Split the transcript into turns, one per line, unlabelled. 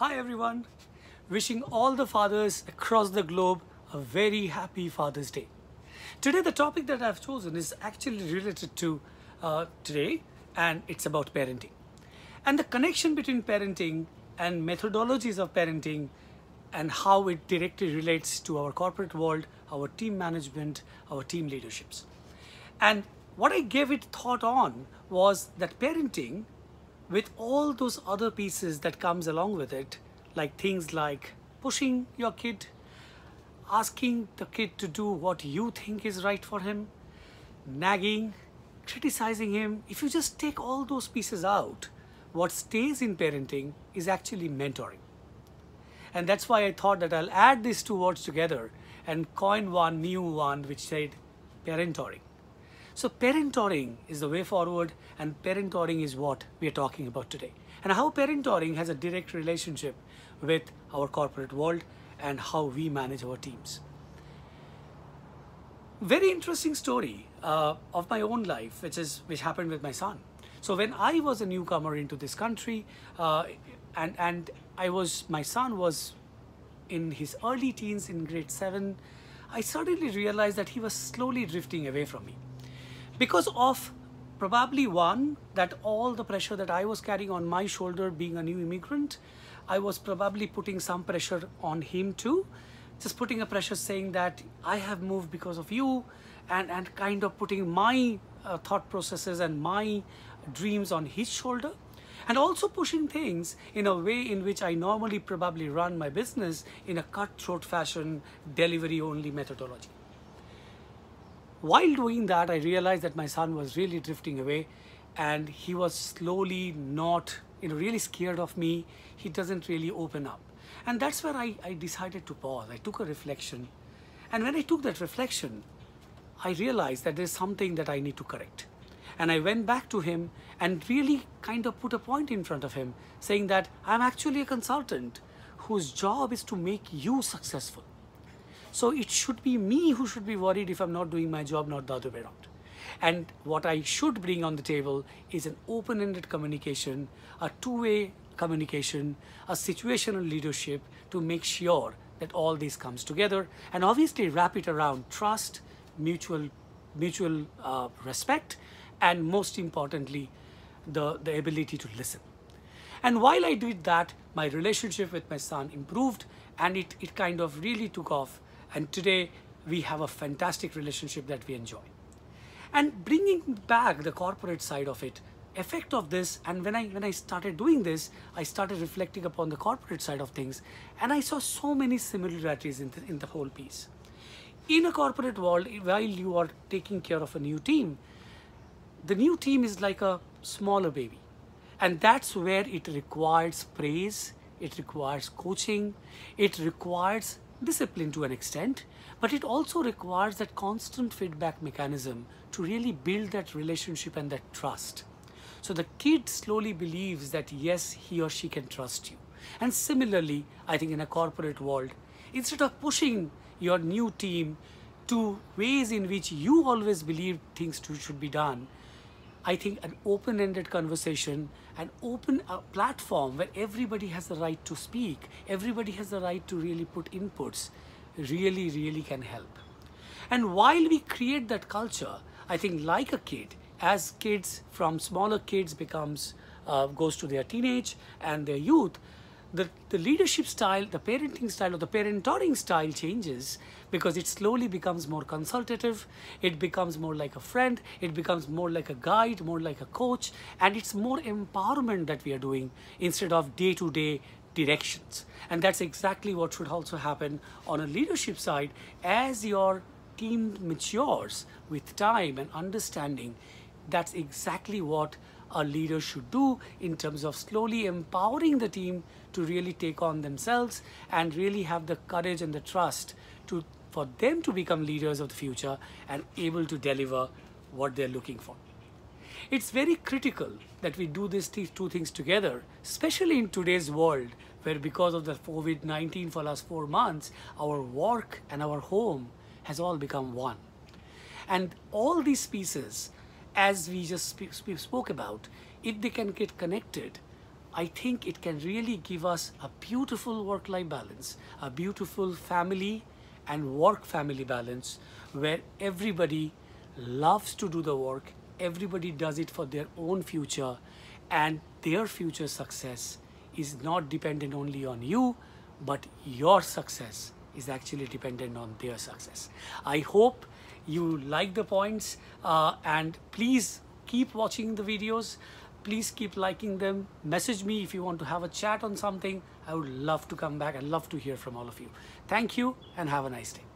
Hi everyone, wishing all the fathers across the globe a very happy Father's Day. Today the topic that I've chosen is actually related to today, and it's about parenting. And the connection between parenting and methodologies of parenting and how it directly relates to our corporate world, our team management, our team leaderships. And what I gave it thought on was that parenting, with all those other pieces that comes along with it, like things like pushing your kid, asking the kid to do what you think is right for him, nagging, criticizing him, if you just take all those pieces out, what stays in parenting is actually mentoring. And that's why I thought that I'll add these two words together and coin one new one which said parentoring. So parentoring is the way forward, and parentoring is what we are talking about today. And how parentoring has a direct relationship with our corporate world and how we manage our teams. Very interesting story of my own life, which happened with my son. So when I was a newcomer into this country, and my son was in his early teens in grade 7, I suddenly realized that he was slowly drifting away from me. Because of probably one, that all the pressure that I was carrying on my shoulder being a new immigrant, I was probably putting some pressure on him too. Just putting a pressure saying that I have moved because of you, and kind of putting my thought processes and my dreams on his shoulder. And also pushing things in a way in which I normally probably run my business in a cutthroat fashion, delivery only methodology. While doing that, I realized that my son was really drifting away, and he was slowly not, really scared of me. He doesn't really open up. And that's where I decided to pause. I took a reflection. And when I took that reflection, I realized that there's something that I need to correct. And I went back to him and really kind of put a point in front of him saying that I'm actually a consultant whose job is to make you successful. So it should be me who should be worried if I'm not doing my job, not the other way around. And what I should bring on the table is an open-ended communication, a two-way communication, a situational leadership to make sure that all this comes together, and obviously wrap it around trust, mutual respect, and most importantly, the ability to listen. And while I did that, my relationship with my son improved, and it kind of really took off. And today we have a fantastic relationship that we enjoy. And bringing back the corporate side of it, effect of this, and when I started doing this, I started reflecting upon the corporate side of things, and I saw so many similarities in the whole piece. In a corporate world, while you are taking care of a new team, the new team is like a smaller baby. And that's where it requires praise, it requires coaching, it requires discipline to an extent, but it also requires that constant feedback mechanism to really build that relationship and that trust. So the kid slowly believes that yes, he or she can trust you. And similarly, I think in a corporate world, instead of pushing your new team to ways in which you always believe things should be done, I think an open-ended conversation, an open platform where everybody has the right to speak, everybody has the right to really put inputs, really can help. And while we create that culture, I think like a kid, as kids from smaller kids goes to their teenage and their youth, the leadership style, the parenting style, or the parenting style changes because it slowly becomes more consultative, it becomes more like a friend, it becomes more like a guide, more like a coach, and it's more empowerment that we are doing instead of day-to-day directions. And that's exactly what should also happen on a leadership side. As your team matures with time and understanding, that's exactly what a leader should do in terms of slowly empowering the team to really take on themselves and really have the courage and the trust for them to become leaders of the future and able to deliver what they're looking for. It's very critical that we do these two things together, especially in today's world where because of the COVID-19 for the last 4 months, our work and our home has all become one. And all these pieces, as we just spoke about, if they can get connected, I think it can really give us a beautiful work-life balance, a beautiful family and work-family balance where everybody loves to do the work, everybody does it for their own future, and their future success is not dependent only on you, but your success is actually dependent on their success. I hope you like the points, and please keep watching the videos. Please keep liking them. Message me if you want to have a chat on something. I would love to come back and love to hear from all of you. Thank you and have a nice day.